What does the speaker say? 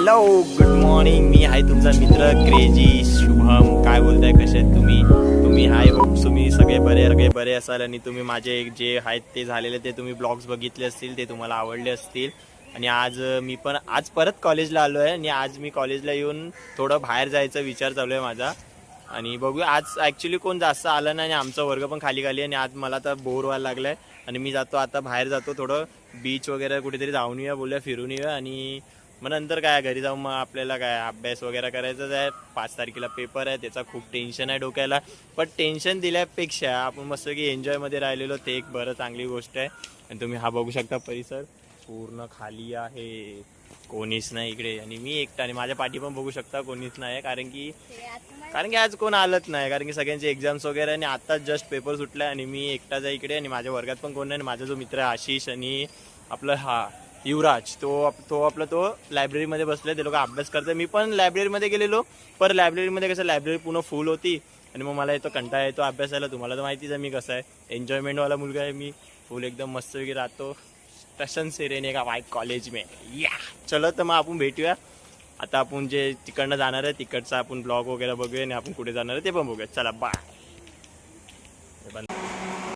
Hello good morning. मी आहे तुमचा मित्र क्रेजी शुभम. काय बोलताय, कसे आहेत तुम्ही आय होप तुम्ही सगळे बरे असाल आणि तुम्ही माझे जे आहेत ते झालेले ते तुम्ही ब्लॉग्स बघितले असतील, ते तुम्हाला आवडले असतील. आणि मी पण आज परत कॉलेजला आलो आहे आणि आज मी कॉलेजला येऊन थोडं बाहेर जायचा विचार चालू आहे माझा. आणि बघूया, आज ॲक्च्युली कोण जास्त आलं नाही आणि आमचा वर्ग पण खाली आणि आज मला तर बोर व्हायला लागलं आहे. आणि मी जातो आता बाहेर जातो, थोडं बीच वगैरे कुठेतरी जाऊन येऊया, बोलूया फिरून येऊया. आणि मग नंतर काय घरी जाऊन मग आपल्याला काय अभ्यास वगैरे करायचाच आहे. 5 तारखेला पेपर आहे, त्याचा खूप टेन्शन आहे डोक्याला. पण टेन्शन दिल्यापेक्षा आपण मस्त की एन्जॉयमध्ये राहिलेलो ते एक बरं चांगली गोष्ट आहे. आणि तुम्ही हा बघू शकता परिसर पूर्ण खाली आहे, कोणीच नाही इकडे. आणि मी एकटा आणि माझ्या पाठी पण बघू शकता कोणीच नाही, कारण की आज कोण आलंच नाही, कारण की सगळ्यांचे एक्झाम्स वगैरे आणि आत्ताच जस्ट पेपर सुटला आणि मी एकटाच आहे इकडे. आणि माझ्या वर्गात पण कोण नाही. माझा जो मित्र आहे आशिष आणि आपलं युवराज, तो लायब्ररीमध्ये बसले, ते लोक अभ्यास करते. मी पण लायब्ररीमध्ये गेलेलो, पण लायब्ररीमध्ये कसं लायब्ररी पूर्ण फुल होती आणि मग मला कंटाळा येतो अभ्यासाला. तुम्हाला तर माहितीच आहे मी कसं आहे, एन्जॉयमेंटवाला मुलगा आहे मी. फुल एकदम मस्तपैकी राहतो. स्टेशन से रहने का वाईट कॉलेज में या. चलो तर मग आपण भेटूया. आता आपण जे तिकडनं जाणार आहे तिकडचा आपण ब्लॉग वगैरे बघूया आणि आपण कुठे जाणार आहे ते पण बघूया. चला बाय.